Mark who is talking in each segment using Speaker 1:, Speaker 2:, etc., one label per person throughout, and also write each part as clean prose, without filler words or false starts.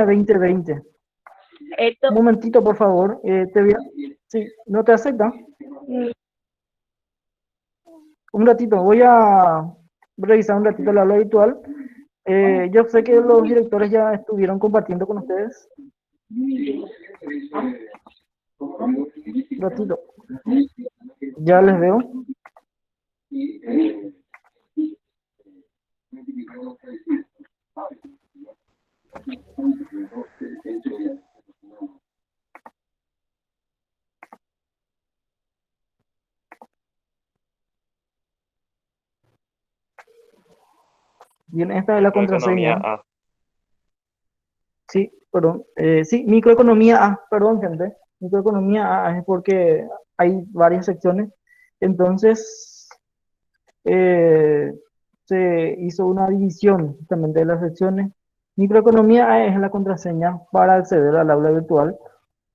Speaker 1: 2020.
Speaker 2: Esto,
Speaker 1: Un momentito, por favor. Sí, ¿no te acepta? Un ratito, voy a revisar un ratito la aula habitual. Yo sé que los directores ya estuvieron compartiendo con ustedes. Un ratito, ya les veo. Bien, esta es la
Speaker 3: Microeconomía
Speaker 1: contraseña.
Speaker 3: A.
Speaker 1: Sí, perdón. Sí, microeconomía A, perdón, gente. Microeconomía A es porque hay varias secciones. Entonces, eh, se hizo una división justamente de las secciones. Microeconomía A es la contraseña para acceder al aula virtual.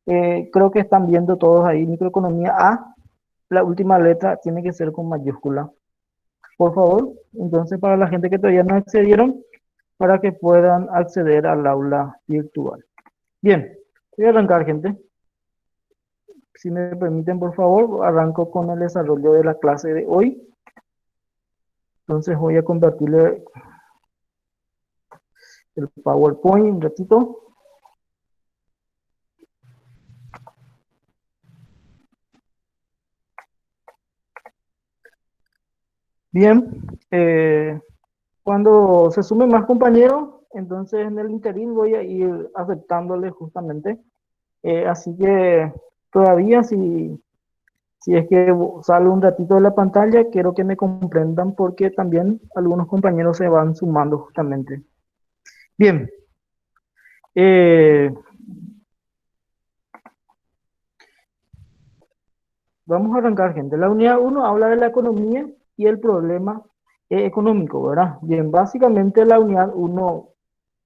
Speaker 1: Creo que están viendo todos ahí. Microeconomía A, la última letra tiene que ser con mayúscula. Por favor, entonces para la gente que todavía no accedieron, para que puedan acceder al aula virtual. Bien, voy a arrancar, gente. Si me permiten, por favor, arranco con el desarrollo de la clase de hoy. Entonces voy a compartirle el PowerPoint un ratito. Bien, cuando se sumen más compañeros, entonces en el interín voy a ir aceptándole justamente. Así que todavía si es que sale un ratito de la pantalla, quiero que me comprendan porque también algunos compañeros se van sumando justamente. Bien, eh, vamos a arrancar, gente. La unidad 1 habla de la economía y el problema económico, ¿verdad? Bien, básicamente la unidad 1,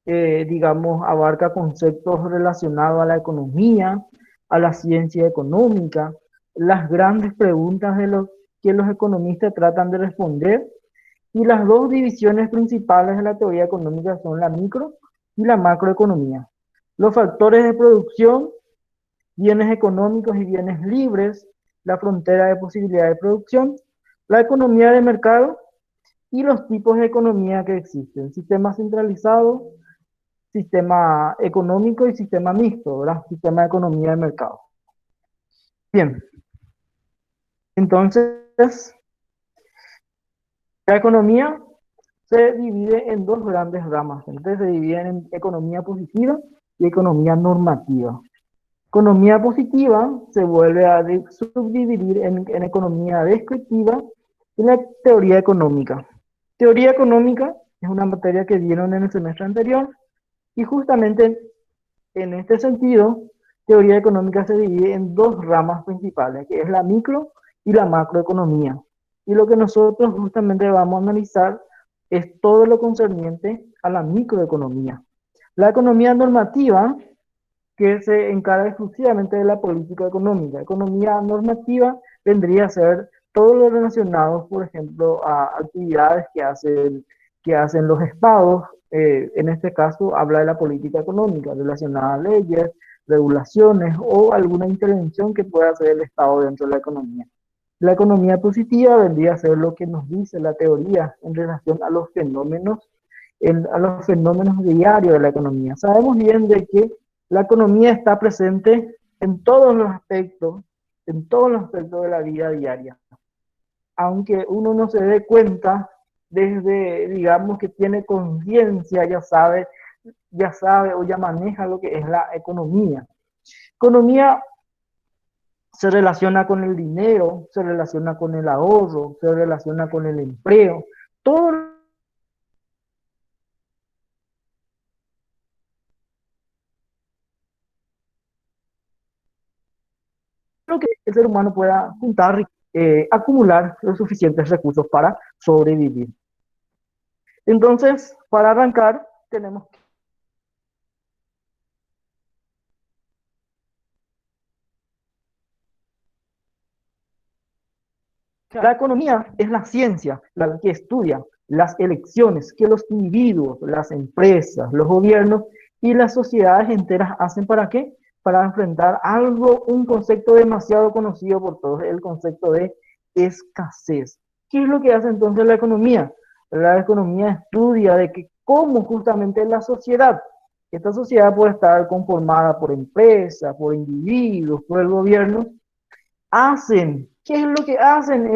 Speaker 1: digamos, abarca conceptos relacionados a la economía, a la ciencia económica, las grandes preguntas de los que los economistas tratan de responder. Y las dos divisiones principales de la teoría económica son la micro y la macroeconomía. Los factores de producción, bienes económicos y bienes libres, la frontera de posibilidad de producción, la economía de mercado y los tipos de economía que existen. Sistema centralizado, sistema económico y sistema mixto, ¿verdad? Sistema de economía de mercado. Bien, entonces, la economía se divide en dos grandes ramas. Entonces se divide en economía positiva y economía normativa. Economía positiva se vuelve a subdividir en economía descriptiva y la teoría económica. Teoría económica es una materia que vieron en el semestre anterior y justamente en este sentido, teoría económica se divide en dos ramas principales, que es la micro y la macroeconomía. Y lo que nosotros justamente vamos a analizar es todo lo concerniente a la microeconomía. La economía normativa, que se encarga exclusivamente de la política económica. Economía normativa vendría a ser todo lo relacionado, por ejemplo, a actividades que hacen los estados. En este caso, habla de la política económica relacionada a leyes, regulaciones o alguna intervención que pueda hacer el Estado dentro de la economía. La economía positiva vendría a ser lo que nos dice la teoría en relación a los fenómenos, a los fenómenos diarios de la economía. Sabemos bien de que la economía está presente en todos los aspectos de la vida diaria. Aunque uno no se dé cuenta, desde, digamos, que tiene conciencia, ya sabe o ya maneja lo que es la economía. Economía se relaciona con el dinero, se relaciona con el ahorro, se relaciona con el empleo. Todo lo que el ser humano pueda juntar, acumular los suficientes recursos para sobrevivir. Entonces, para arrancar, tenemos que la economía es la ciencia, la que estudia las elecciones que los individuos, las empresas, los gobiernos Y las sociedades enteras hacen ¿para qué? Para enfrentar algo, un concepto demasiado conocido por todos, el concepto de escasez. ¿Qué es lo que hace entonces la economía? La economía estudia de que cómo justamente la sociedad, esta sociedad puede estar conformada por empresas, por individuos, por el gobierno, hacen, ¿qué es lo que hacen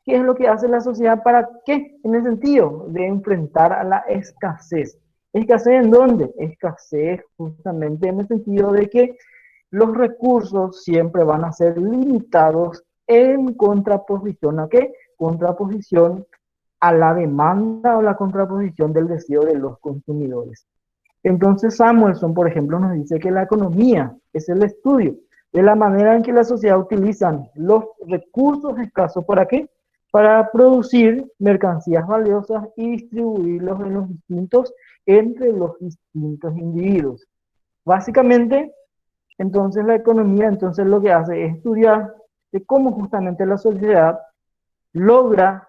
Speaker 1: qué es lo que hace la sociedad para qué? En el sentido de enfrentar a la escasez. ¿Escasez en dónde? Escasez justamente en el sentido de que los recursos siempre van a ser limitados en contraposición a qué? Contraposición a la demanda o la contraposición del deseo de los consumidores. Entonces Samuelson, por ejemplo, nos dice que la economía es el estudio de la manera en que la sociedad utiliza los recursos escasos. ¿Para qué? Para producir mercancías valiosas y distribuirlos entre los distintos individuos. Básicamente, entonces la economía entonces lo que hace es estudiar de cómo justamente la sociedad logra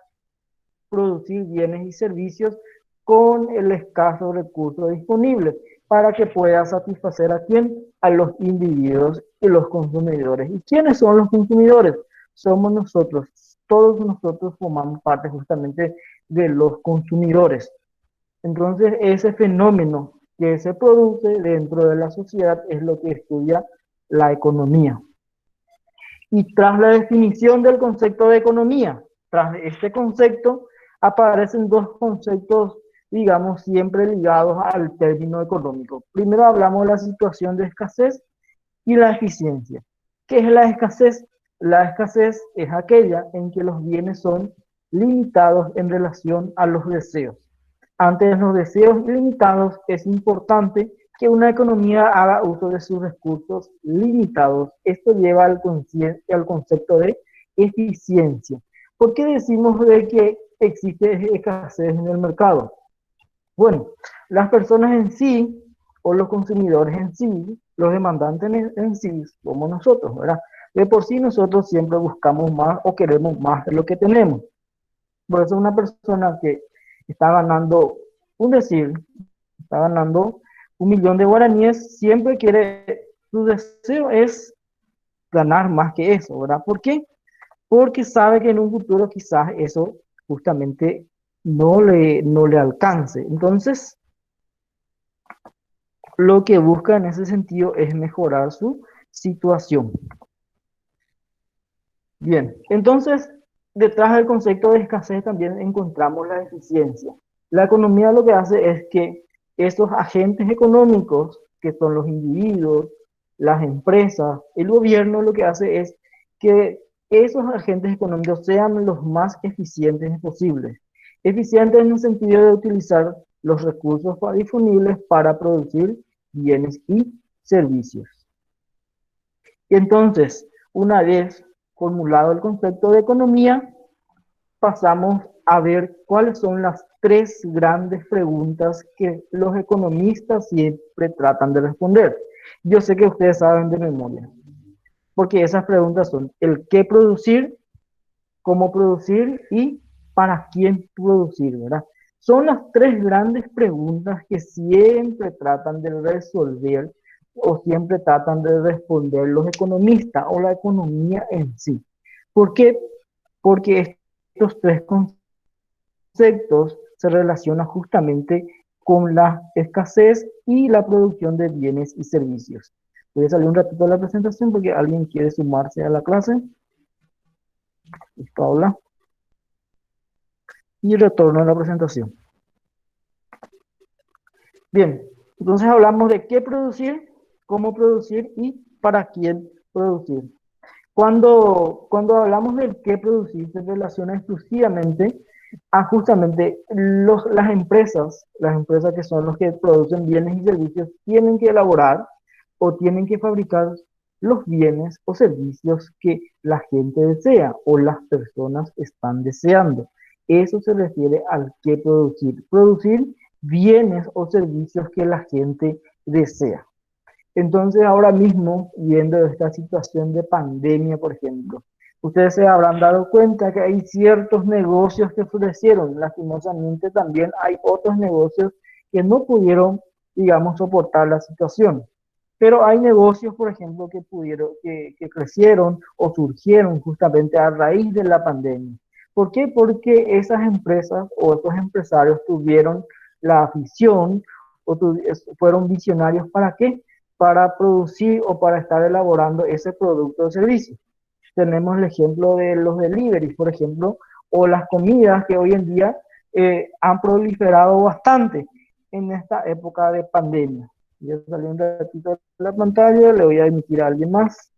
Speaker 1: producir bienes y servicios con el escaso recurso disponible para que pueda satisfacer a quién, a los individuos y los consumidores. ¿Y quiénes son los consumidores? Somos nosotros, todos nosotros formamos parte justamente de los consumidores. Entonces, ese fenómeno que se produce dentro de la sociedad es lo que estudia la economía. Y tras la definición del concepto de economía, tras este concepto, aparecen dos conceptos, digamos, siempre ligados al término económico. Primero hablamos de la situación de escasez y la eficiencia. ¿Qué es la escasez? La escasez es aquella en que los bienes son limitados en relación a los deseos. Ante los deseos limitados es importante que una economía haga uso de sus recursos limitados. Esto lleva al concepto de eficiencia. ¿Por qué decimos de que existe escasez en el mercado? Bueno, las personas en sí, o los consumidores en sí, los demandantes en sí, somos nosotros, ¿verdad? De por sí nosotros siempre buscamos más o queremos más de lo que tenemos. Por eso una persona que está ganando, un decir, está ganando 1 millón de guaraníes, siempre quiere, su deseo es ganar más que eso, ¿verdad? ¿Por qué? Porque sabe que en un futuro quizás eso justamente no le alcance. Entonces, lo que busca en ese sentido es mejorar su situación. Bien, entonces, detrás del concepto de escasez también encontramos la eficiencia. La economía lo que hace es que esos agentes económicos, que son los individuos, las empresas, el gobierno, lo que hace es que esos agentes económicos sean los más eficientes posibles. Eficientes en el sentido de utilizar los recursos disponibles para producir bienes y servicios. Y entonces, una vez formulado el concepto de economía, pasamos a ver cuáles son las tres grandes preguntas que los economistas siempre tratan de responder. Yo sé que ustedes saben de memoria, porque esas preguntas son el qué producir, cómo producir y para quién producir, ¿verdad? Son las tres grandes preguntas que siempre tratan de resolver o siempre tratan de responder los economistas o la economía en sí. ¿Por qué? Porque estos tres conceptos se relacionan justamente con la escasez y la producción de bienes y servicios. Voy a salir un ratito de la presentación porque alguien quiere sumarse a la clase. Paula. Y retorno a la presentación. Bien, entonces hablamos de qué producir, cómo producir y para quién producir. Cuando hablamos del qué producir, se relaciona exclusivamente a justamente las empresas que son los que producen bienes y servicios, tienen que elaborar o tienen que fabricar los bienes o servicios que la gente desea o las personas están deseando. Eso se refiere al qué producir. Producir bienes o servicios que la gente desea. Entonces, ahora mismo, viendo esta situación de pandemia, por ejemplo, ustedes se habrán dado cuenta que hay ciertos negocios que florecieron. Lastimosamente, también hay otros negocios que no pudieron digamos, soportar la situación. Pero hay negocios, por ejemplo, que crecieron o surgieron justamente a raíz de la pandemia. ¿Por qué? Porque esas empresas o esos empresarios tuvieron la afición fueron visionarios. ¿Para qué? Para producir o para estar elaborando ese producto o servicio. Tenemos el ejemplo de los deliveries, por ejemplo, o las comidas que hoy en día han proliferado bastante en esta época de pandemia. Ya salió un ratito de la pantalla, le voy a emitir a alguien más.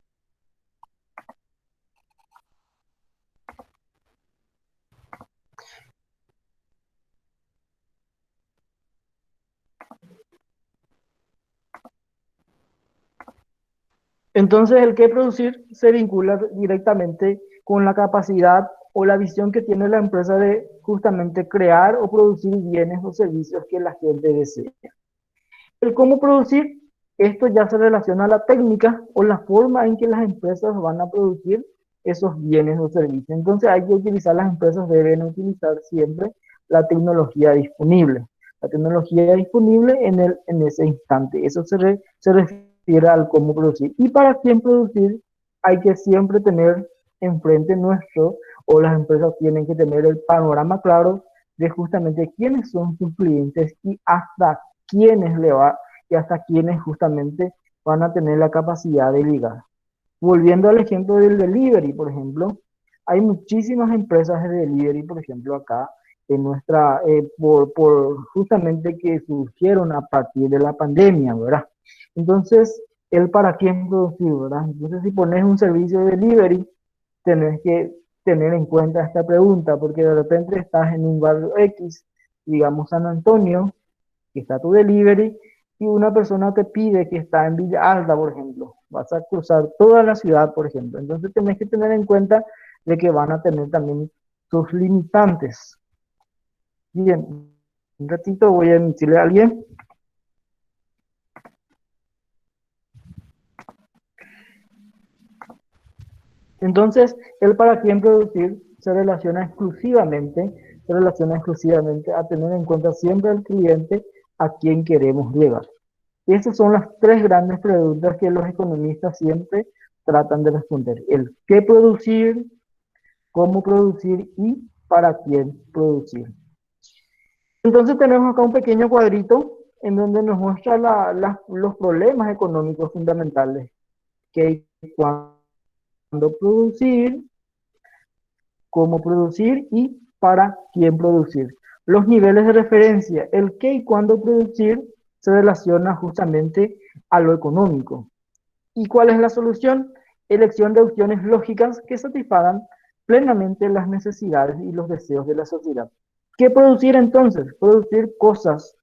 Speaker 1: Entonces, el que producir se vincula directamente con la capacidad o la visión que tiene la empresa de justamente crear o producir bienes o servicios que la gente desea. El cómo producir, esto ya se relaciona a la técnica o la forma en que las empresas van a producir esos bienes o servicios. Entonces hay que utilizar, las empresas deben utilizar siempre la tecnología disponible. La tecnología disponible en ese instante. Eso se refiere al cómo producir. Y para quién producir, hay que siempre tener enfrente nuestro, o las empresas tienen que tener el panorama claro de justamente quiénes son sus clientes y hasta quiénes le va y hasta quiénes justamente van a tener la capacidad de ligar. Volviendo al ejemplo del delivery, por ejemplo, hay muchísimas empresas de delivery, por ejemplo, acá en nuestra, por justamente que surgieron a partir de la pandemia, ¿verdad? Entonces, el para quién producir, ¿verdad? Entonces, si pones un servicio de delivery, tenés que tener en cuenta esta pregunta, porque de repente estás en un barrio X, digamos San Antonio, que está tu delivery, y una persona te pide que está en Villa Alta, por ejemplo. Vas a cruzar toda la ciudad, por ejemplo. Entonces tenés que tener en cuenta de que van a tener también sus limitantes. Bien, un ratito voy a emitirle a alguien. Entonces, el para quién producir se relaciona exclusivamente a tener en cuenta siempre al cliente a quien queremos llegar. Y esas son las tres grandes preguntas que los economistas siempre tratan de responder. El qué producir, cómo producir y para quién producir. Entonces tenemos acá un pequeño cuadrito en donde nos muestra los problemas económicos fundamentales. ¿Qué y cuándo producir, cómo producir y para quién producir? Los niveles de referencia, el qué y cuándo producir se relaciona justamente a lo económico. ¿Y cuál es la solución? Elección de opciones lógicas que satisfagan plenamente las necesidades y los deseos de la sociedad. ¿Qué producir entonces? Producir cosas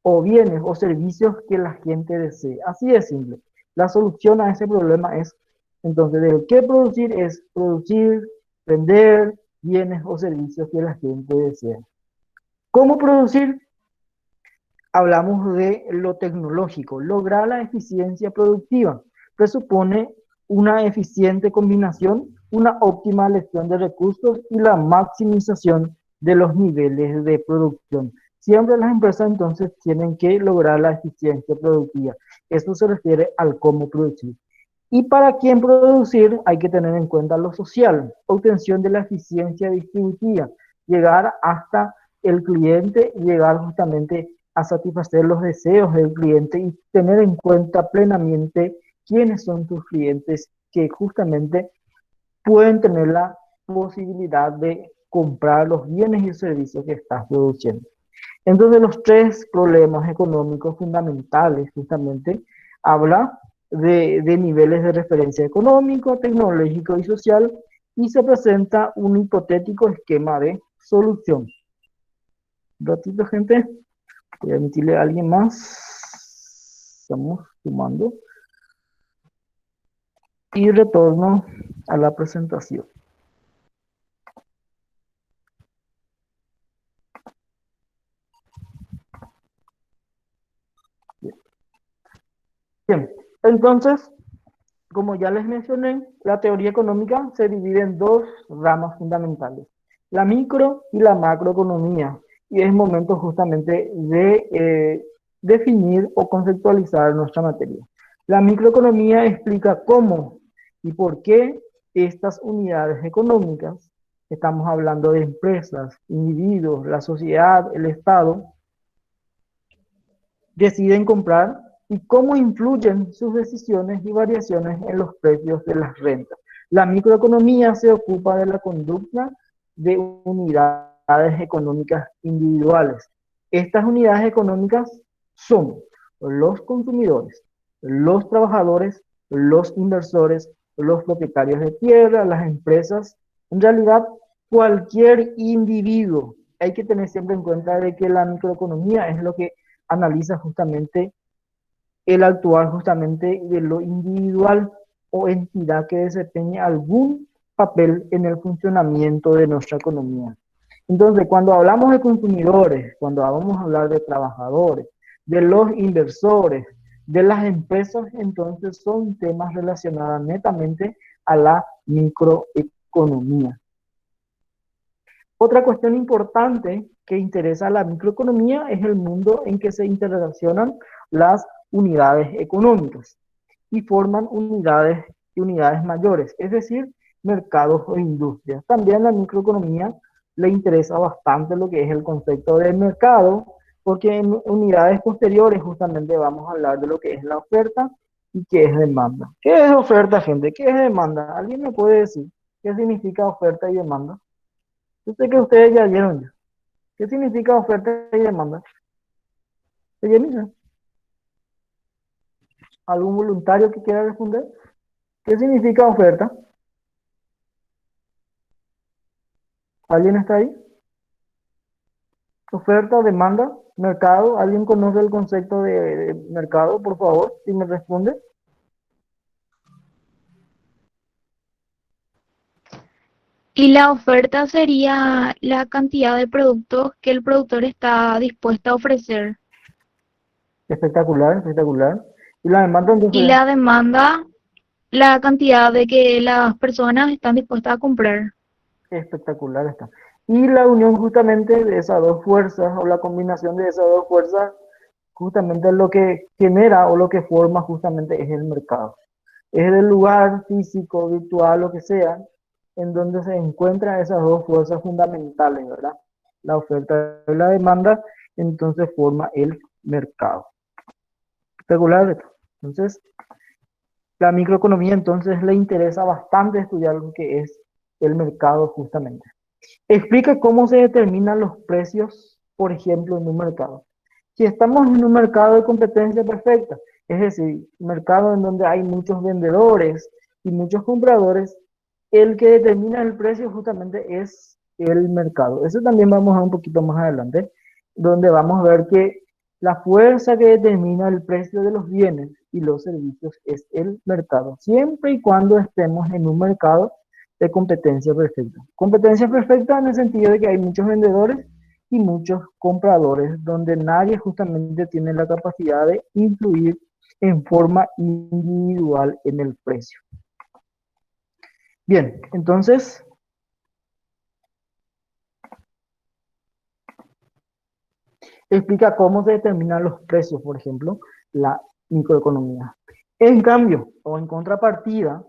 Speaker 1: o bienes o servicios que la gente desee. Así de simple. La solución a ese problema es, entonces, el qué producir es producir, vender bienes o servicios que la gente desea. ¿Cómo producir? Hablamos de lo tecnológico. Lograr la eficiencia productiva presupone una eficiente combinación, una óptima elección de recursos y la maximización de los niveles de producción. Siempre las empresas entonces tienen que lograr la eficiencia productiva. Eso se refiere al cómo producir. Y para quién producir hay que tener en cuenta lo social, obtención de la eficiencia distributiva, llegar hasta el cliente, llegar justamente a satisfacer los deseos del cliente y tener en cuenta plenamente quiénes son tus clientes que justamente pueden tener la posibilidad de comprar los bienes y servicios que estás produciendo. Entonces, los tres problemas económicos fundamentales justamente habla de niveles de referencia económico, tecnológico y social, y se presenta un hipotético esquema de solución. Un ratito, gente. Voy a emitirle a alguien más. Estamos sumando. Y retorno a la presentación. Bien, entonces, como ya les mencioné, la teoría económica se divide en dos ramas fundamentales, la micro y la macroeconomía. Y es momento justamente de definir o conceptualizar nuestra materia. La microeconomía explica cómo y por qué estas unidades económicas, estamos hablando de empresas, individuos, la sociedad, el Estado, deciden comprar y cómo influyen sus decisiones y variaciones en los precios de las rentas. La microeconomía se ocupa de la conducta de unidades económicas individuales. Estas unidades económicas son los consumidores, los trabajadores, los inversores, los propietarios de tierra, las empresas, en realidad cualquier individuo. Hay que tener siempre en cuenta de que la microeconomía es lo que analiza justamente el actuar justamente de lo individual o entidad que desempeña algún papel en el funcionamiento de nuestra economía. Entonces, cuando hablamos de consumidores, cuando vamos a hablar de trabajadores, de los inversores, de las empresas, entonces son temas relacionados netamente a la microeconomía. Otra cuestión importante que interesa a la microeconomía es el mundo en que se interrelacionan las unidades económicas y forman unidades y unidades mayores, es decir, mercados o industrias. También a la microeconomía le interesa bastante lo que es el concepto de mercado, porque en unidades posteriores justamente vamos a hablar de lo que es la oferta y qué es demanda. ¿Qué es oferta, gente? ¿Qué es demanda? ¿Alguien me puede decir qué significa oferta y demanda? Yo sé que ustedes ya vieron ya. ¿Qué significa oferta y demanda? ¿Algún voluntario que quiera responder? ¿Qué significa oferta? ¿Alguien está ahí? Oferta, demanda, mercado. ¿Alguien conoce el concepto de mercado? Por favor, si me responde.
Speaker 2: Y la oferta sería la cantidad de productos que el productor está dispuesto a ofrecer.
Speaker 1: Espectacular, espectacular. Y la demanda
Speaker 2: Y
Speaker 1: entonces
Speaker 2: la demanda, la cantidad de que las personas están dispuestas a comprar.
Speaker 1: espectacular está. Y la unión justamente de esas dos fuerzas o la combinación de esas dos fuerzas justamente lo que genera o lo que forma justamente es el mercado. Es el lugar físico, virtual, lo que sea, en donde se encuentran esas dos fuerzas fundamentales, ¿verdad? La oferta y la demanda, entonces forma el mercado. Espectacular. Entonces, la microeconomía entonces le interesa bastante estudiar lo que es el mercado justamente. Explica cómo se determinan los precios, por ejemplo, en un mercado. Si estamos en un mercado de competencia perfecta, es decir, un mercado en donde hay muchos vendedores y muchos compradores, el que determina el precio justamente es el mercado. Eso también vamos a un poquito más adelante, donde vamos a ver que la fuerza que determina el precio de los bienes y los servicios es el mercado, siempre y cuando estemos en un mercado de competencia perfecta. Competencia perfecta en el sentido de que hay muchos vendedores y muchos compradores, donde nadie justamente tiene la capacidad de influir en forma individual en el precio. Bien, entonces, explica cómo se determinan los precios, por ejemplo, la microeconomía. En cambio, o en contrapartida,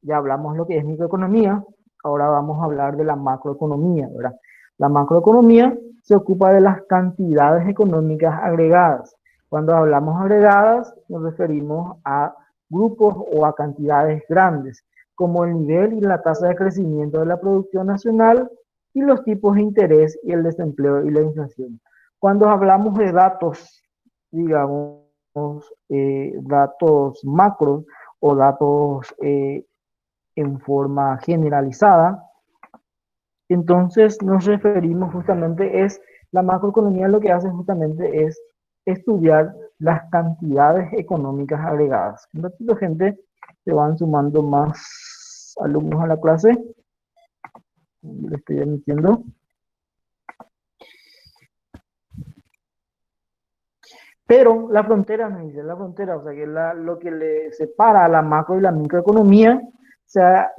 Speaker 1: ya hablamos lo que es microeconomía, ahora vamos a hablar de la macroeconomía, ¿verdad? La macroeconomía se ocupa de las cantidades económicas agregadas. Cuando hablamos agregadas, nos referimos a grupos o a cantidades grandes, como el nivel y la tasa de crecimiento de la producción nacional y los tipos de interés y el desempleo y la inflación. Cuando hablamos de datos, digamos, datos macros o datos en forma generalizada, entonces nos referimos justamente es, la macroeconomía lo que hace justamente es estudiar las cantidades económicas agregadas. Un ratito, gente, se van sumando más alumnos a la clase, le estoy emitiendo. Pero la frontera, me dice, la frontera, o sea, que lo que le separa a la macro y la microeconomía se ha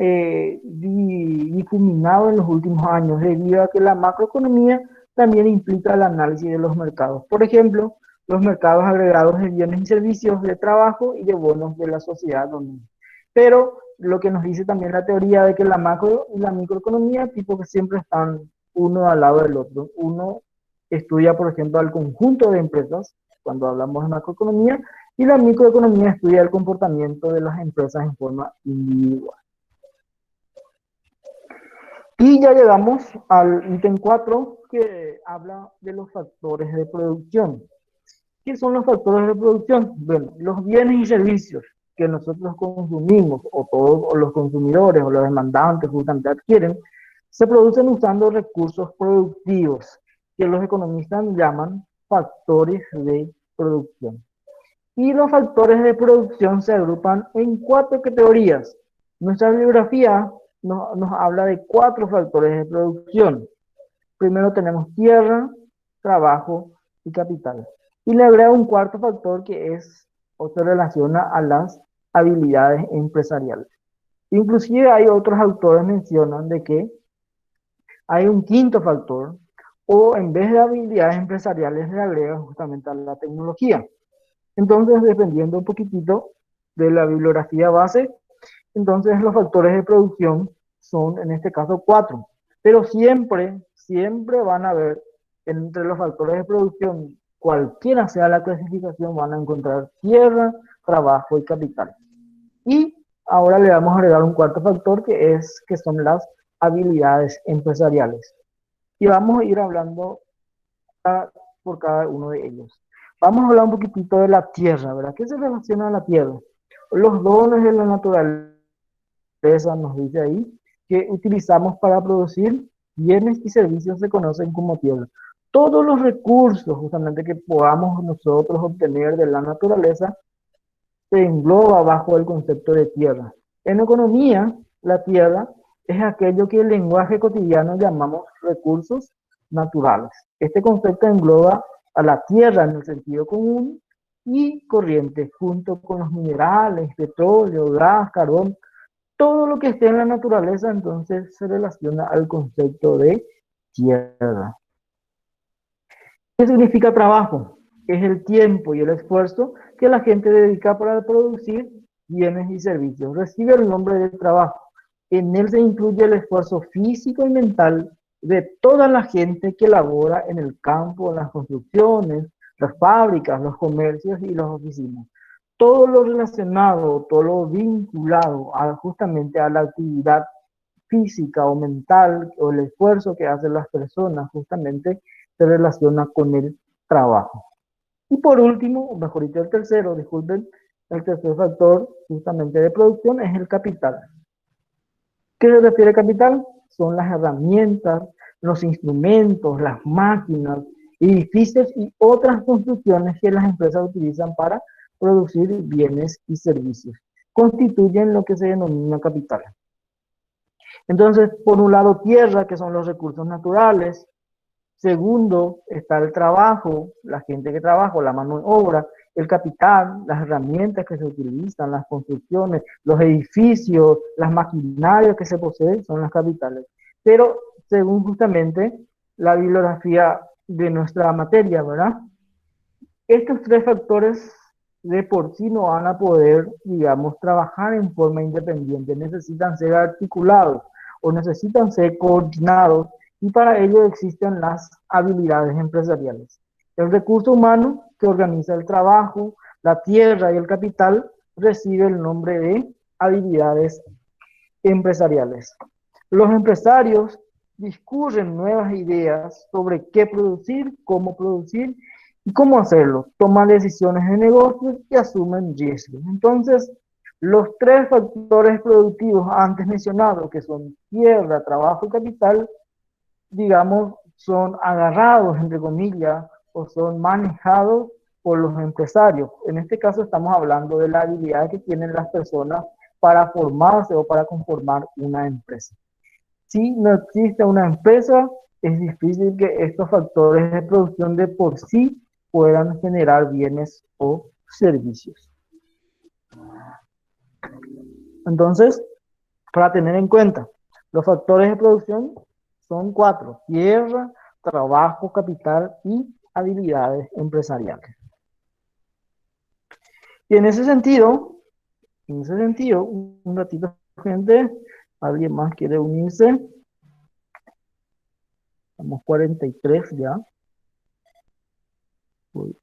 Speaker 1: difuminado en los últimos años, debido a que la macroeconomía también implica el análisis de los mercados. Por ejemplo, los mercados agregados de bienes y servicios de trabajo y de bonos de la sociedad doméstica. Pero lo que nos dice también la teoría de que la macro y la microeconomía, tipo que siempre están uno al lado del otro. Uno estudia, por ejemplo, al conjunto de empresas, cuando hablamos de macroeconomía, y la microeconomía estudia el comportamiento de las empresas en forma individual. Y ya llegamos al ítem 4, que habla de los factores de producción. ¿Qué son los factores de producción? Bueno, los bienes y servicios que nosotros consumimos, o todos o los consumidores o los demandantes justamente adquieren, se producen usando recursos productivos, que los economistas llaman factores de producción. Y los factores de producción se agrupan en 4 categorías. Nuestra bibliografía nos habla de 4 factores de producción. Primero tenemos tierra, trabajo y capital. Y le agrega un cuarto factor que es o se relaciona a las habilidades empresariales. Inclusive hay otros autores que mencionan de que hay un quinto factor, o en vez de habilidades empresariales le agregan justamente a la tecnología. Entonces, dependiendo un poquitito de la bibliografía base, entonces los factores de producción son en este caso 4. Pero siempre van a haber entre los factores de producción, cualquiera sea la clasificación, van a encontrar tierra, trabajo y capital. Y ahora le vamos a agregar un cuarto factor que son las habilidades empresariales. Y vamos a ir hablando por cada uno de ellos. Vamos a hablar un poquitito de la tierra, ¿verdad? ¿Qué se relaciona a la tierra? Los dones de la naturaleza, nos dice ahí, que utilizamos para producir bienes y servicios se conocen como tierra. Todos los recursos justamente que podamos nosotros obtener de la naturaleza se engloba bajo el concepto de tierra. En economía, la tierra es aquello que en lenguaje cotidiano llamamos recursos naturales. Este concepto engloba a la tierra en el sentido común y corriente, junto con los minerales, petróleo, gas, carbón, todo lo que esté en la naturaleza, entonces se relaciona al concepto de tierra. ¿Qué significa trabajo? Es el tiempo y el esfuerzo que la gente dedica para producir bienes y servicios. Recibe el nombre de trabajo. En él se incluye el esfuerzo físico y mental de toda la gente que labora en el campo, en las construcciones, las fábricas, los comercios y las oficinas. Todo lo relacionado, todo lo vinculado justamente a la actividad física o mental o el esfuerzo que hacen las personas justamente se relaciona con el trabajo. Y por último, o mejor dicho, el tercer factor justamente de producción es el capital. ¿Qué se refiere a capital? Son las herramientas, los instrumentos, las máquinas, edificios y otras construcciones que las empresas utilizan para producir bienes y servicios. Constituyen lo que se denomina capital. Entonces, por un lado, tierra, que son los recursos naturales. Segundo, está el trabajo, la gente que trabaja, la mano de obra, el capital, las herramientas que se utilizan, las construcciones, los edificios, las maquinarias que se poseen, son las capitales. Pero según justamente la bibliografía de nuestra materia, ¿verdad? Estos 3 factores de por sí no van a poder, digamos, trabajar en forma independiente, necesitan ser articulados o necesitan ser coordinados, y para ello existen las habilidades empresariales. El recurso humano que organiza el trabajo, la tierra y el capital recibe el nombre de habilidades empresariales. Los empresarios discurren nuevas ideas sobre qué producir, cómo producir y cómo hacerlo. Toman decisiones de negocios y asumen riesgos. Entonces, los 3 factores productivos antes mencionados, que son tierra, trabajo y capital, digamos, son agarrados, entre comillas, o son manejados por los empresarios. En este caso estamos hablando de la habilidad que tienen las personas para formarse o para conformar una empresa. Si no existe una empresa, es difícil que estos factores de producción de por sí puedan generar bienes o servicios. Entonces, para tener en cuenta, los factores de producción son 4: tierra, trabajo, capital y habilidades empresariales. Y en ese sentido, un ratito, gente, ¿alguien más quiere unirse? Estamos 43 ya. Uy,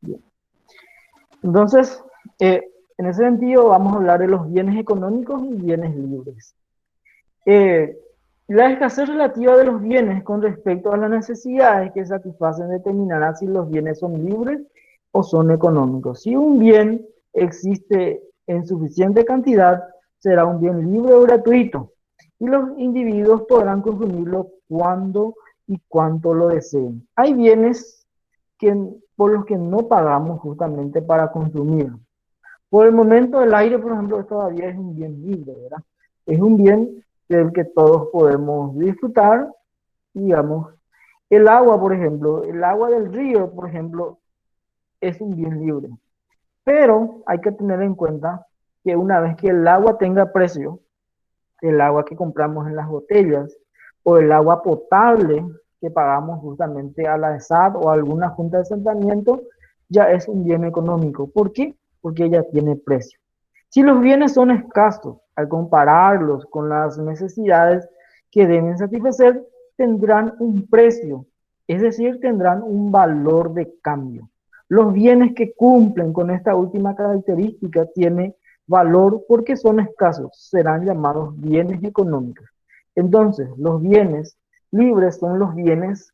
Speaker 1: bien. Entonces, en ese sentido, vamos a hablar de los bienes económicos y bienes libres. Eh, la escasez relativa de los bienes con respecto a las necesidades que satisfacen determinará si los bienes son libres o son económicos. Si un bien existe en suficiente cantidad, será un bien libre o gratuito, y los individuos podrán consumirlo cuando y cuanto lo deseen. Hay bienes por los que no pagamos justamente para consumir. Por el momento, el aire, por ejemplo, todavía es un bien libre, ¿verdad? Es un bien del que todos podemos disfrutar, digamos. El agua, por ejemplo, el agua del río, por ejemplo, es un bien libre. Pero hay que tener en cuenta que una vez que el agua tenga precio, el agua que compramos en las botellas o el agua potable que pagamos justamente a la ESAT o a alguna junta de asentamiento, ya es un bien económico. ¿Por qué? Porque ya tiene precio. Si los bienes son escasos, al compararlos con las necesidades que deben satisfacer, tendrán un precio, es decir, tendrán un valor de cambio. Los bienes que cumplen con esta última característica tienen valor porque son escasos, serán llamados bienes económicos. Entonces, los bienes libres son los bienes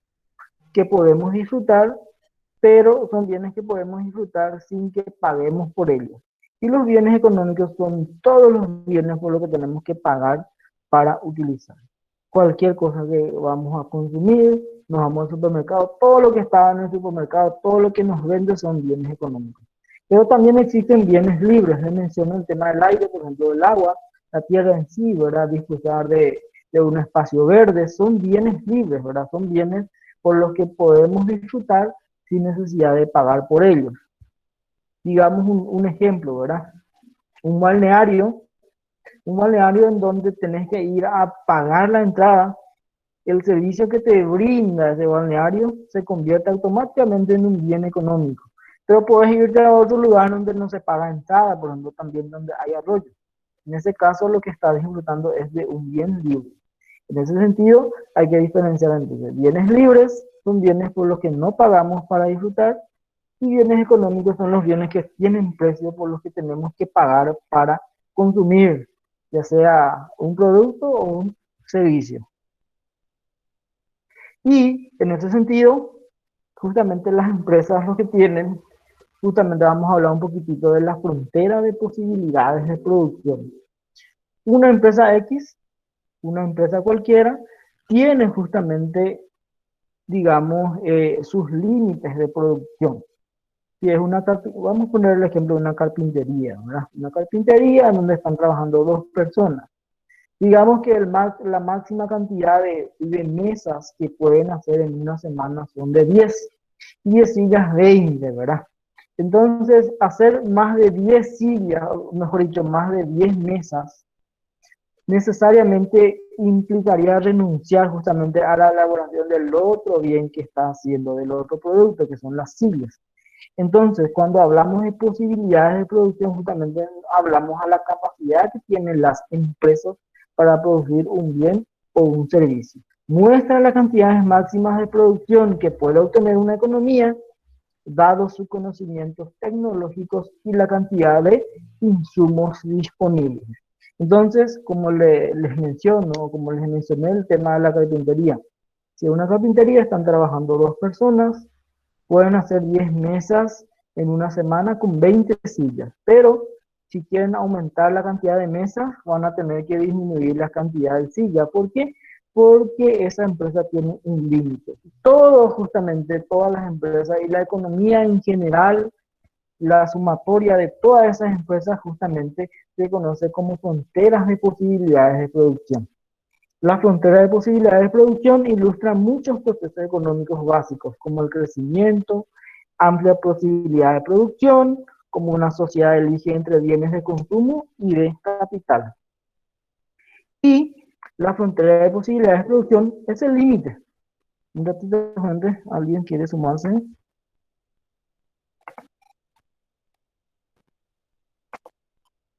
Speaker 1: que podemos disfrutar, pero son bienes que podemos disfrutar sin que paguemos por ellos. Y los bienes económicos son todos los bienes por los que tenemos que pagar para utilizar. Cualquier cosa que vamos a consumir, nos vamos al supermercado, todo lo que está en el supermercado, todo lo que nos vende son bienes económicos. Pero también existen bienes libres. Les menciono el tema del aire, por ejemplo, el agua, la tierra en sí, ¿verdad? Disfrutar de un espacio verde, son bienes libres, ¿verdad? Son bienes por los que podemos disfrutar sin necesidad de pagar por ellos. Digamos un ejemplo, ¿verdad? Un balneario, un balneario en donde tenés que ir a pagar la entrada, el servicio que te brinda ese balneario se convierte automáticamente en un bien económico. Pero puedes irte a otro lugar donde no se paga entrada, por ejemplo, también donde hay arroyo. En ese caso, lo que estás disfrutando es de un bien libre. En ese sentido, hay que diferenciar entre bienes libres, son bienes por los que no pagamos para disfrutar, y bienes económicos son los bienes que tienen precio por los que tenemos que pagar para consumir, ya sea un producto o un servicio. Y en ese sentido, justamente las empresas lo que tienen, justamente vamos a hablar un poquitito de la frontera de posibilidades de producción. Una empresa X, una empresa cualquiera, tiene justamente, digamos, sus límites de producción. Si es vamos a poner el ejemplo de una carpintería, ¿verdad? Una carpintería en donde están trabajando dos personas. Digamos que la máxima cantidad de mesas que pueden hacer en una semana son de 10 y de sillas 20, ¿verdad? Entonces, hacer más de 10 sillas, mejor dicho, más de 10 mesas, necesariamente implicaría renunciar justamente a la elaboración del otro bien que está haciendo, del otro producto, que son las sillas. Entonces, cuando hablamos de posibilidades de producción, justamente hablamos a la capacidad que tienen las empresas para producir un bien o un servicio. Muestra las cantidades máximas de producción que puede obtener una economía, dado sus conocimientos tecnológicos y la cantidad de insumos disponibles. Entonces, como les menciono, como les mencioné el tema de la carpintería, si en una carpintería están trabajando dos personas, pueden hacer 10 mesas en una semana con 20 sillas, pero si quieren aumentar la cantidad de mesas, van a tener que disminuir la cantidad de sillas. ¿Por qué? Porque esa empresa tiene un límite. Justamente todas las empresas y la economía en general, la sumatoria de todas esas empresas justamente se conoce como fronteras de posibilidades de producción. La frontera de posibilidades de producción ilustra muchos procesos económicos básicos, como el crecimiento, amplia posibilidad de producción, como una sociedad elige entre bienes de consumo y de capital. Y la frontera de posibilidades de producción es el límite. Un ratito, gente, ¿alguien quiere sumarse?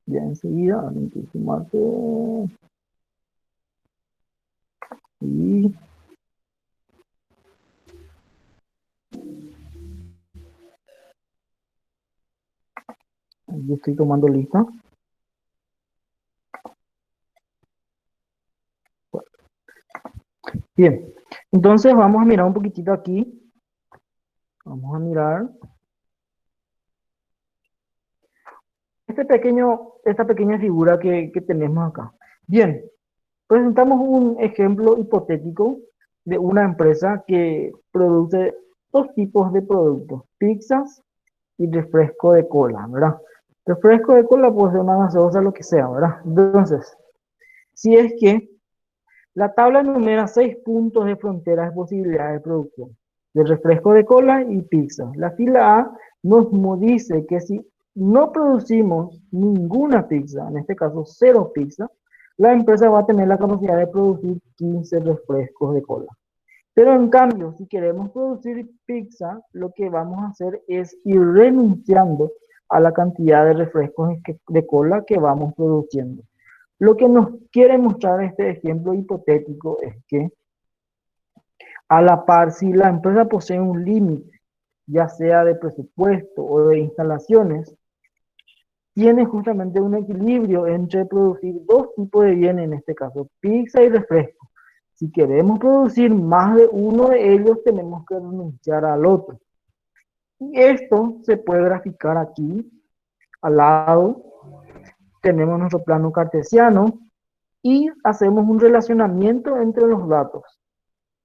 Speaker 1: Ya enseguida, alguien quiere sumarse. Y yo estoy tomando lista. Bien, entonces vamos a mirar un poquitito aquí. Vamos a mirar esta pequeña figura que tenemos acá. Bien, presentamos un ejemplo hipotético de una empresa que produce dos tipos de productos, pizzas y refresco de cola, ¿verdad? Refresco de cola puede ser una gaseosa, lo que sea, ¿verdad? Entonces, si es que la tabla enumera 6 puntos de fronteras de posibilidades de producción de refresco de cola y pizza. La fila A nos dice que si no producimos ninguna pizza, en este caso 0 pizza, la empresa va a tener la capacidad de producir 15 refrescos de cola. Pero en cambio, si queremos producir pizza, lo que vamos a hacer es ir renunciando a la cantidad de refrescos de cola que vamos produciendo. Lo que nos quiere mostrar este ejemplo hipotético es que a la par, si la empresa posee un límite, ya sea de presupuesto o de instalaciones, tiene justamente un equilibrio entre producir dos tipos de bienes, en este caso pizza y refresco. Si queremos producir más de uno de ellos, tenemos que renunciar al otro. Y esto se puede graficar aquí, al lado. Tenemos nuestro plano cartesiano y hacemos un relacionamiento entre los datos.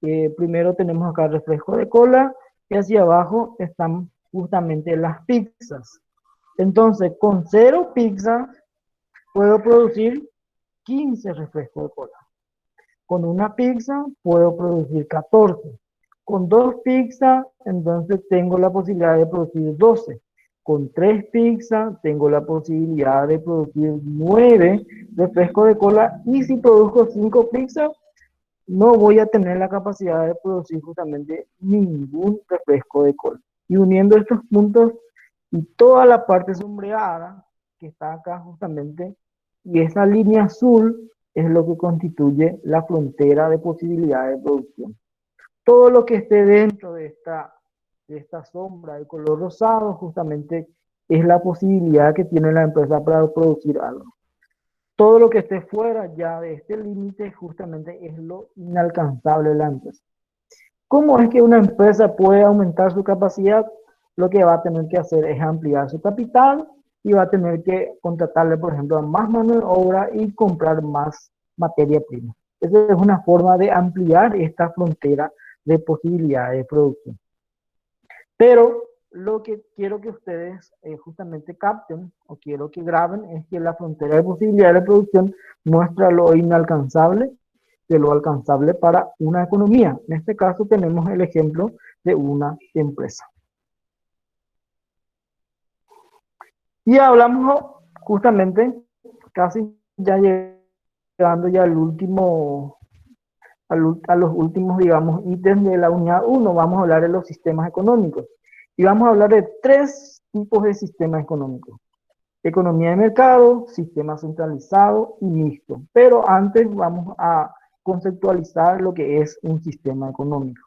Speaker 1: Primero tenemos acá el refresco de cola y hacia abajo están justamente las pizzas. Entonces, con 0 pizzas puedo producir 15 refrescos de cola. Con una pizza puedo producir 14. Con 2 pizzas, entonces tengo la posibilidad de producir 12. Con 3 pizzas tengo la posibilidad de producir 9 refrescos de cola. Y si produzco 5 pizzas, no voy a tener la capacidad de producir justamente ningún refresco de cola. Y uniendo estos puntos y toda la parte sombreada que está acá justamente, y esa línea azul es lo que constituye la frontera de posibilidades de producción. Todo lo que esté dentro de esta sombra de color rosado justamente es la posibilidad que tiene la empresa para producir algo. Todo lo que esté fuera ya de este límite justamente es lo inalcanzable de la empresa. ¿Cómo es que una empresa puede aumentar su capacidad? Lo que va a tener que hacer es ampliar su capital y va a tener que contratarle, por ejemplo, a más mano de obra y comprar más materia prima. Esa es una forma de ampliar esta frontera de posibilidades de producción. Pero lo que quiero que ustedes justamente capten o quiero que graben es que la frontera de posibilidades de producción muestra lo inalcanzable de lo alcanzable para una economía. En este caso tenemos el ejemplo de una empresa. Y hablamos justamente, casi ya llegando ya al último, a los últimos, digamos, ítems de la unidad 1, vamos a hablar de los sistemas económicos. Y vamos a hablar de 3 tipos de sistemas económicos. Economía de mercado, sistema centralizado y mixto. Pero antes vamos a conceptualizar lo que es un sistema económico.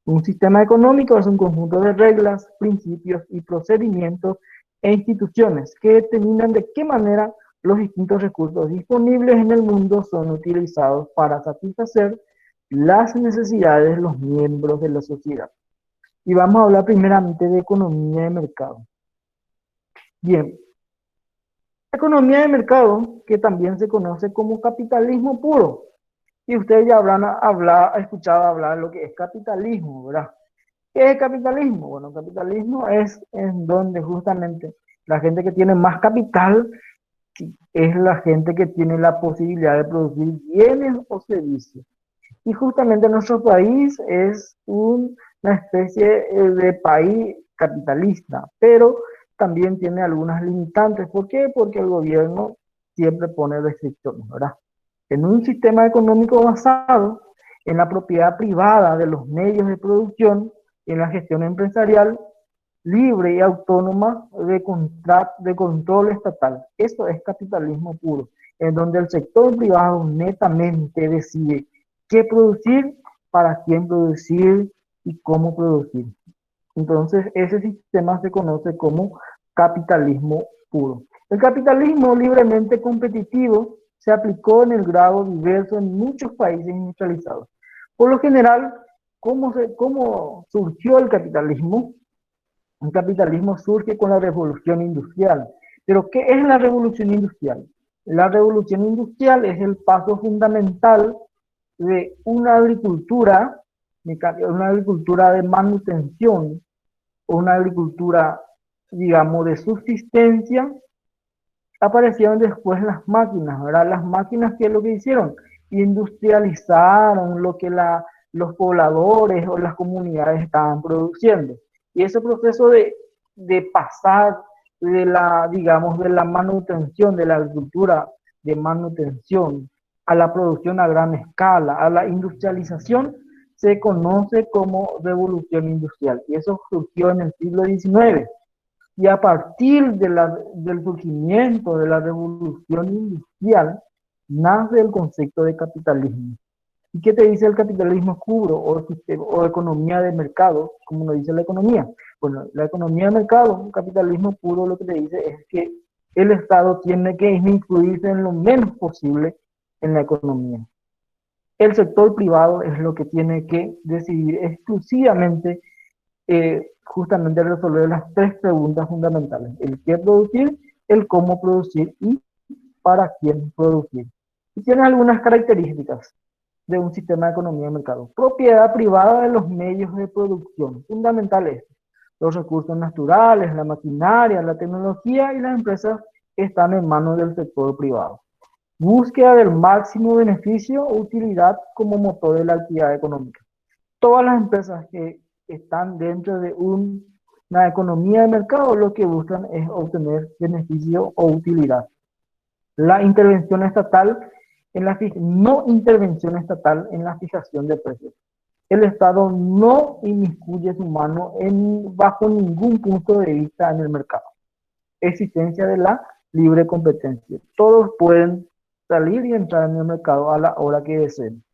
Speaker 1: Un sistema económico es un conjunto de reglas, principios y procedimientos e instituciones que determinan de qué manera los distintos recursos disponibles en el mundo son utilizados para satisfacer las necesidades de los miembros de la sociedad. Y vamos a hablar primeramente de economía de mercado. Bien, economía de mercado, que también se conoce como capitalismo puro. Y ustedes ya habrán escuchado hablar de lo que es capitalismo, ¿verdad? ¿Qué es capitalismo? Bueno, capitalismo es en donde justamente la gente que tiene más capital es la gente que tiene la posibilidad de producir bienes o servicios. Y justamente nuestro país es una especie de país capitalista, pero también tiene algunas limitantes. ¿Por qué? Porque el gobierno siempre pone restricciones, ¿verdad? En un sistema económico basado en la propiedad privada de los medios de producción y en la gestión empresarial libre y autónoma de control estatal. Eso es capitalismo puro, en donde el sector privado netamente decide qué producir, para quién producir y cómo producir. Entonces, ese sistema se conoce como capitalismo puro. El capitalismo libremente competitivo se aplicó en el grado diverso en muchos países industrializados. Por lo general, ¿cómo surgió el capitalismo? El capitalismo surge con la revolución industrial. Pero, ¿qué es la revolución industrial? La revolución industrial es el paso fundamental de una agricultura de manutención, o una agricultura, digamos, de subsistencia. Aparecieron después las máquinas, ¿verdad? Las máquinas, ¿qué es lo que hicieron? Industrializaron lo que los pobladores o las comunidades estaban produciendo. Y ese proceso de pasar de digamos, de la manutención, de la agricultura de manutención, a la producción a gran escala, a la industrialización, se conoce como revolución industrial. Y eso surgió en el siglo XIX. Y a partir del surgimiento de la revolución industrial, nace el concepto de capitalismo. ¿Y qué te dice el capitalismo puro o economía de mercado, como nos dice la economía? Bueno, la economía de mercado, el capitalismo puro, lo que te dice es que el Estado tiene que incluirse en lo menos posible en la economía. El sector privado es lo que tiene que decidir exclusivamente, justamente resolver las tres preguntas fundamentales: el qué producir, el cómo producir y para quién producir. Y tiene algunas características de un sistema de economía de mercado. Propiedad privada de los medios de producción, fundamentales. Los recursos naturales, la maquinaria, la tecnología y las empresas están en manos del sector privado. Búsqueda del máximo beneficio o utilidad como motor de la actividad económica. Todas las empresas que están dentro de una economía de mercado lo que buscan es obtener beneficio o utilidad. La intervención estatal no intervención estatal en la fijación de precios. El Estado no inmiscuye su mano bajo ningún punto de vista en el mercado. Existencia de la libre competencia. Todos pueden salir y entrar en el mercado a la hora que deseen.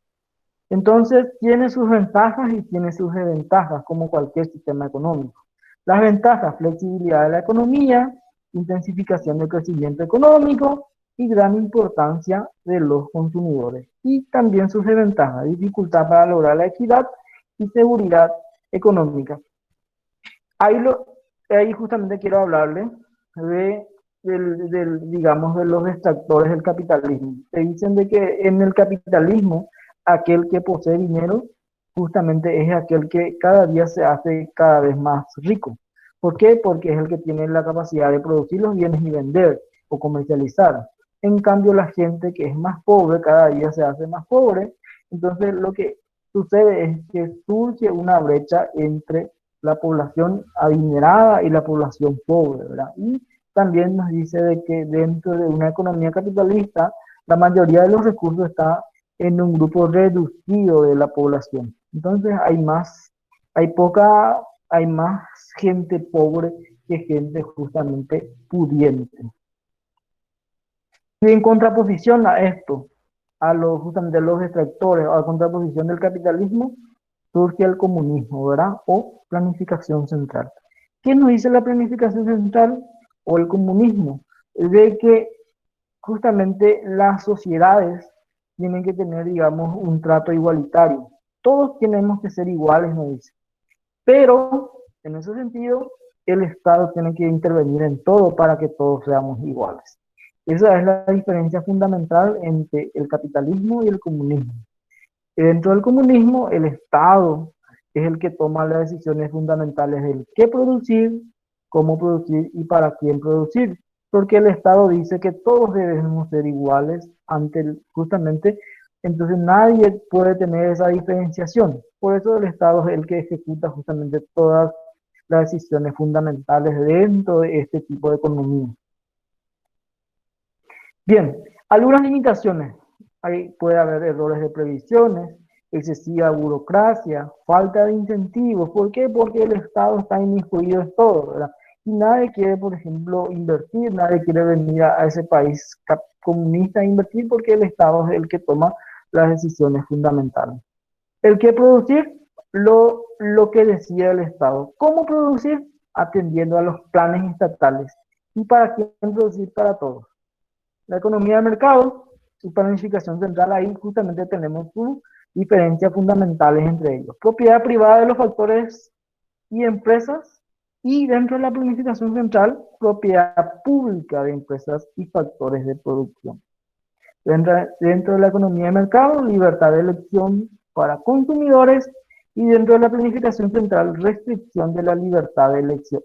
Speaker 1: Entonces, tiene sus ventajas y tiene sus desventajas, como cualquier sistema económico. Las ventajas: flexibilidad de la economía, intensificación del crecimiento económico y gran importancia de los consumidores. Y también sus desventajas: dificultad para lograr la equidad y seguridad económica. Ahí justamente quiero hablarle digamos, de los detractores del capitalismo. Te dicen de que en el capitalismo aquel que posee dinero justamente es aquel que cada día se hace cada vez más rico. ¿Por qué? Porque es el que tiene la capacidad de producir los bienes y vender o comercializar. En cambio, la gente que es más pobre cada día se hace más pobre. Entonces, lo que sucede es que surge una brecha entre la población adinerada y la población pobre, ¿verdad? Y también nos dice de que dentro de una economía capitalista, la mayoría de los recursos está en un grupo reducido de la población. Entonces hay más gente pobre que gente justamente pudiente. Y en contraposición a esto, justamente los detractores, a la contraposición del capitalismo, surge el comunismo, ¿verdad? O planificación central. ¿Qué nos dice la planificación central o el comunismo? De que justamente las sociedades tienen que tener, digamos, un trato igualitario. Todos tenemos que ser iguales, nos dice. Pero, en ese sentido, el Estado tiene que intervenir en todo para que todos seamos iguales. Esa es la diferencia fundamental entre el capitalismo y el comunismo. Dentro del comunismo, el Estado es el que toma las decisiones fundamentales del qué producir, cómo producir y para quién producir, porque el Estado dice que todos debemos ser iguales justamente, entonces nadie puede tener esa diferenciación. Por eso el Estado es el que ejecuta justamente todas las decisiones fundamentales dentro de este tipo de economía. Bien, algunas limitaciones. Puede haber errores de previsiones, excesiva burocracia, falta de incentivos. ¿Por qué? Porque el Estado está inmiscuido en todo, ¿verdad? Y nadie quiere, por ejemplo, invertir, nadie quiere venir a ese país comunista a invertir porque el Estado es el que toma las decisiones fundamentales. El que producir lo que decide el Estado. ¿Cómo producir? Atendiendo a los planes estatales. ¿Y para quién producir? Para todos. La economía de mercado y planificación central, ahí justamente tenemos sus diferencias fundamentales entre ellos. Propiedad privada de los factores y empresas, y dentro de la planificación central, propiedad pública de empresas y factores de producción. Dentro de la economía de mercado, libertad de elección para consumidores, y dentro de la planificación central, restricción de la libertad de elección.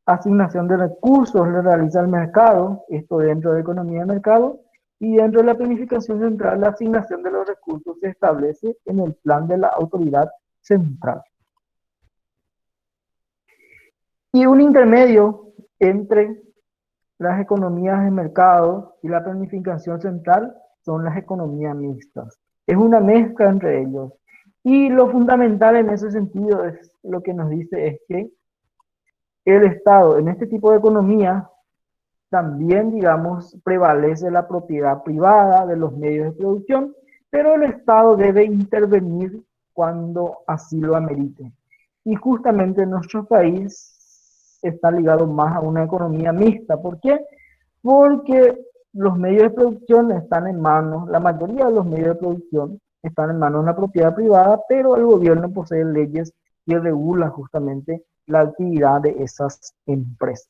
Speaker 1: Asignación de recursos le realiza el mercado, esto dentro de economía de mercado, y dentro de la planificación central, la asignación de los recursos se establece en el plan de la autoridad central. Y un intermedio entre las economías de mercado y la planificación central son las economías mixtas. Es una mezcla entre ellos. Y lo fundamental en ese sentido es lo que nos dice es que el Estado en este tipo de economía también, digamos, prevalece la propiedad privada de los medios de producción, pero el Estado debe intervenir cuando así lo amerite. Y justamente nuestro país está ligado más a una economía mixta. ¿Por qué? Porque los medios de producción están en manos, la mayoría de los medios de producción están en manos de la propiedad privada, pero el gobierno posee leyes que regulan justamente la actividad de esas empresas.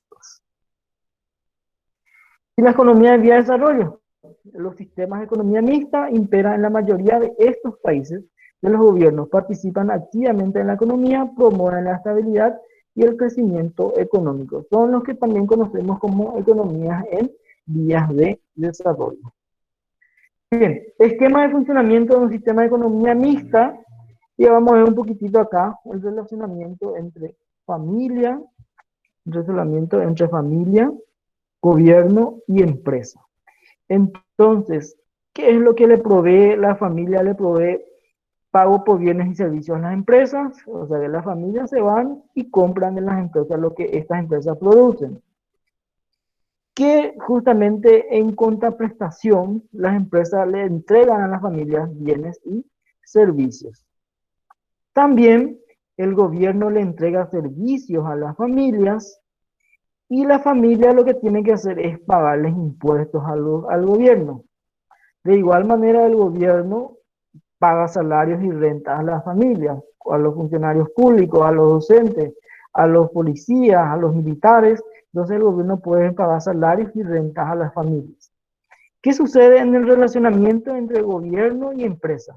Speaker 1: Y la economía de vía de desarrollo. Los sistemas de economía mixta imperan en la mayoría de estos países, de los gobiernos participan activamente en la economía, promueven la estabilidad y el crecimiento económico. Son los que también conocemos como economías en vías de desarrollo. Bien, esquema de funcionamiento de un sistema de economía mixta. Y vamos a ver un poquitito acá el relacionamiento entre familia, gobierno y empresa. Entonces, ¿qué es lo que le provee la familia? Le provee pago por bienes y servicios a las empresas, o sea que las familias se van y compran en las empresas lo que estas empresas producen. Que justamente en contraprestación, las empresas le entregan a las familias bienes y servicios. También el gobierno le entrega servicios a las familias, y la familia lo que tiene que hacer es pagarles impuestos al gobierno. De igual manera, el gobierno paga salarios y rentas a las familias, a los funcionarios públicos, a los docentes, a los policías, a los militares. Entonces el gobierno puede pagar salarios y rentas a las familias. ¿Qué sucede en el relacionamiento entre gobierno y empresa?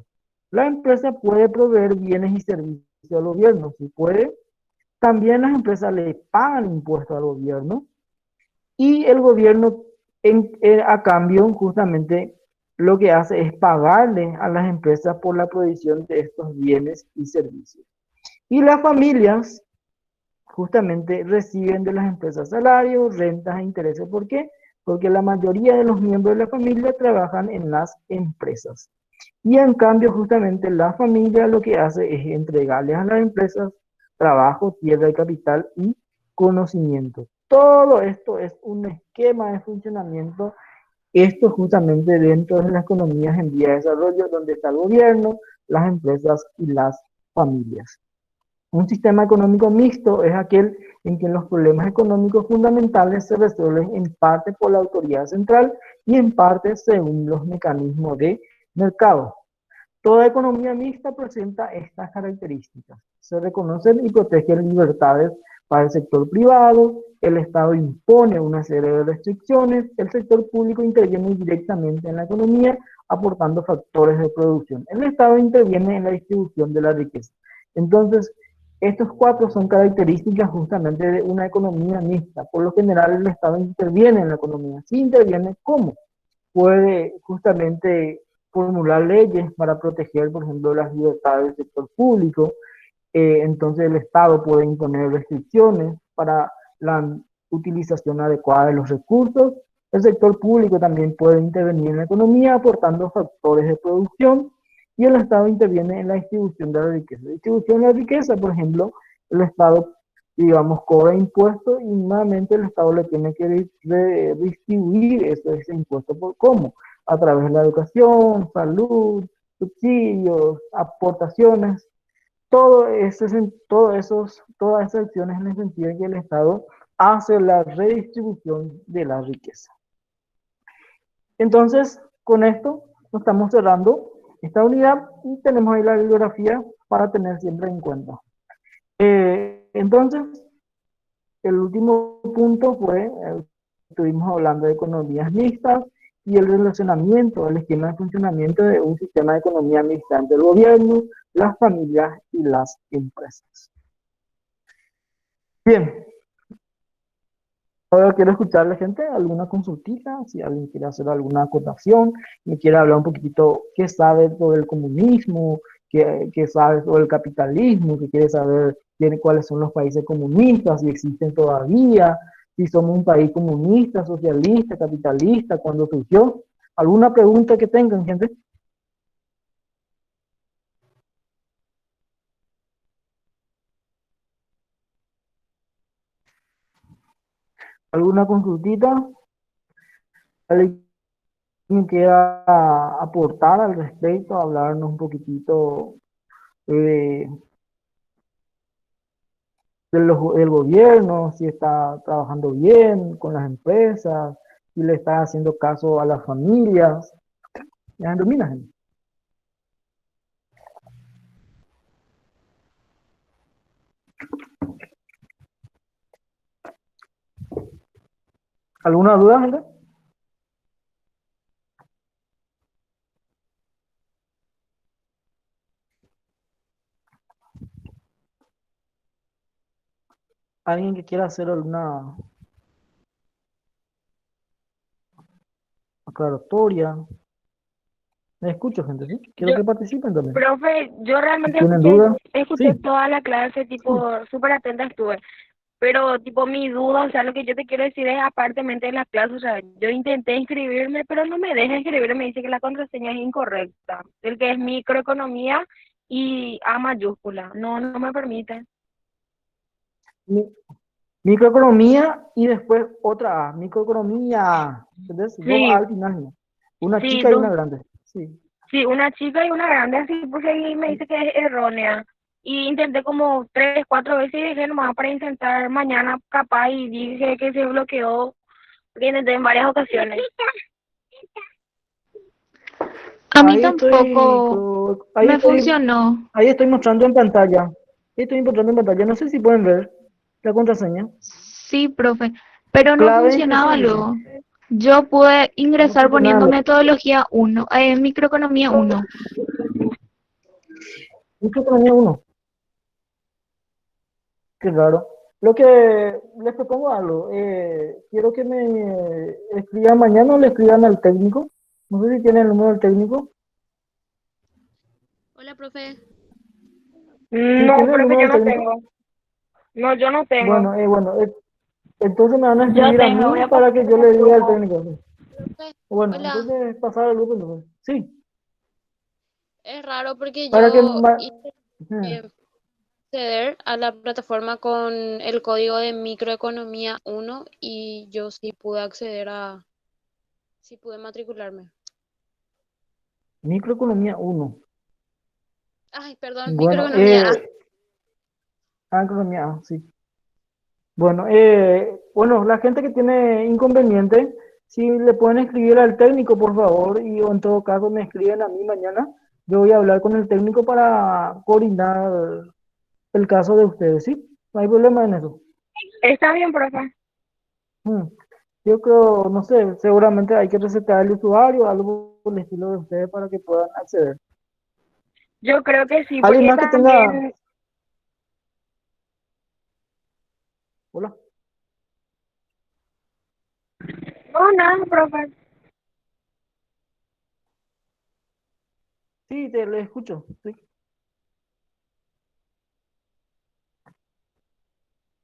Speaker 1: La empresa puede proveer bienes y servicios al gobierno, si puede. También las empresas le pagan impuestos al gobierno, y el gobierno a cambio justamente lo que hace es pagarle a las empresas por la provisión de estos bienes y servicios. Y las familias justamente reciben de las empresas salarios, rentas e intereses. ¿Por qué? Porque la mayoría de los miembros de la familia trabajan en las empresas. Y en cambio justamente la familia lo que hace es entregarles a las empresas trabajo, tierra y capital y conocimiento. Todo esto es un esquema de funcionamiento, esto justamente dentro de las economías en vía de desarrollo, donde está el gobierno, las empresas y las familias. Un sistema económico mixto es aquel en que los problemas económicos fundamentales se resuelven en parte por la autoridad central y en parte según los mecanismos de mercado. Toda economía mixta presenta estas características. Se reconocen y protegen libertades para el sector privado, el Estado impone una serie de restricciones, el sector público interviene directamente en la economía, aportando factores de producción. El Estado interviene en la distribución de la riqueza. Entonces, estos cuatro son características justamente de una economía mixta. Por lo general, el Estado interviene en la economía. Si interviene, ¿cómo? Puede justamente formular leyes para proteger, por ejemplo, las libertades del sector público, entonces el Estado puede imponer restricciones para la utilización adecuada de los recursos. El sector público también puede intervenir en la economía aportando factores de producción y el Estado interviene en la distribución de la riqueza. La distribución de la riqueza, por ejemplo, el Estado, digamos, cobra impuestos y nuevamente el Estado le tiene que distribuir ese impuesto. ¿Por cómo? A través de la educación, salud, subsidios, aportaciones, todas esas acciones en el sentido de que el Estado hace la redistribución de la riqueza. Entonces, con esto nos estamos cerrando esta unidad y tenemos ahí la bibliografía para tener siempre en cuenta. Entonces, el último punto fue, estuvimos hablando de economías mixtas y el relacionamiento, el esquema de funcionamiento de un sistema de economía mixta entre el gobierno, las familias y las empresas. Bien, ahora quiero escuchar a la gente, alguna consultita, si alguien quiere hacer alguna acotación, me quiere hablar un poquitito qué sabe sobre el comunismo, qué sabe sobre el capitalismo, que quiere saber cuáles son los países comunistas, si existen todavía, si somos un país comunista, socialista, capitalista, cuándo surgió. ¿Alguna pregunta que tengan, gente? ¿Alguna consultita? ¿Alguien quiera aportar al respecto, hablarnos un poquitito eh, del gobierno, si está trabajando bien con las empresas, si le está haciendo caso a las familias? ¿Ya domina, gente? ¿Alguna duda, gente? ¿Alguien que quiera hacer alguna aclaratoria? Me escucho, gente, ¿sí? Quiero
Speaker 3: Yo,
Speaker 1: que participen también.
Speaker 3: profe, yo
Speaker 1: Si
Speaker 3: realmente
Speaker 1: tienen
Speaker 3: escuché,
Speaker 1: dudas,
Speaker 3: escuché
Speaker 1: sí,
Speaker 3: toda la clase,
Speaker 1: sí.
Speaker 3: tipo, súper atenta estuve. Pero, tipo, mi duda, o sea, lo que yo te quiero decir es, apartemente de la clase, o sea, yo intenté inscribirme, pero no me deja inscribirme, me dice que la contraseña es incorrecta. El que es microeconomía y A mayúscula. No me permite.
Speaker 1: Mi- Microeconomía y después otra A, microeconomía. ¿Entendés? Dos A
Speaker 3: Sí,
Speaker 1: al final, ¿no? Una
Speaker 3: sí,
Speaker 1: chica y una grande. Sí.
Speaker 3: sí, una chica y una grande, así puse ahí y me dice que es errónea. Y intenté como 3, 4 veces y dejé nomás para intentar mañana capaz y dije que se bloqueó, porque intenté en varias ocasiones.
Speaker 2: A mí tampoco
Speaker 1: Ahí
Speaker 2: me
Speaker 1: estoy,
Speaker 2: funcionó.
Speaker 1: ahí estoy mostrando en pantalla. Ahí estoy mostrando en pantalla. No sé si pueden ver la contraseña.
Speaker 2: Sí, profe, pero no
Speaker 1: Clave
Speaker 2: funcionaba
Speaker 1: específica.
Speaker 2: luego. Yo pude
Speaker 1: No
Speaker 2: ingresar
Speaker 1: funciona.
Speaker 2: poniendo metodología 1, microeconomía 1.
Speaker 1: Microeconomía uno. Qué raro. Lo que les propongo algo. Quiero que me escriban mañana o le escriban al técnico. No sé si tienen el número del técnico.
Speaker 4: Hola, profe.
Speaker 1: Si
Speaker 3: No,
Speaker 1: tienen el
Speaker 3: profe,
Speaker 1: número
Speaker 3: yo
Speaker 1: del
Speaker 3: no
Speaker 1: técnico.
Speaker 3: tengo. No, yo no tengo.
Speaker 1: Bueno, entonces me van a
Speaker 3: Yo
Speaker 1: escribir a
Speaker 3: tengo, voy
Speaker 1: mí
Speaker 3: a
Speaker 1: para
Speaker 3: pasar
Speaker 1: que yo
Speaker 3: en
Speaker 1: le
Speaker 3: el
Speaker 1: diga al
Speaker 3: grupo.
Speaker 1: técnico.
Speaker 4: Profe,
Speaker 1: Bueno,
Speaker 4: hola.
Speaker 1: entonces pasar al grupo entonces. Sí,
Speaker 4: Es raro porque
Speaker 1: para que...
Speaker 4: yo intenté acceder a la plataforma con el código de microeconomía 1 y yo sí pude sí pude matricularme.
Speaker 1: Microeconomía uno.
Speaker 4: Ay, perdón,
Speaker 1: Bueno,
Speaker 4: microeconomía.
Speaker 1: economía A, sí. Bueno, bueno, la gente que tiene inconveniente, si le pueden escribir al técnico, por favor, y o en todo caso me escriben a mí mañana, yo voy a hablar con el técnico para coordinar el caso de ustedes, ¿sí? No hay problema en eso.
Speaker 3: Está bien, profe.
Speaker 1: Mm. Yo creo, no sé, seguramente hay que resetear el usuario, algo por el estilo de ustedes para que puedan acceder.
Speaker 3: Yo creo que sí,
Speaker 1: ¿Alguien
Speaker 3: porque
Speaker 1: más que tenga...
Speaker 3: también...
Speaker 1: Hola.
Speaker 3: No, nada, profe.
Speaker 1: Sí, le escucho. Sí.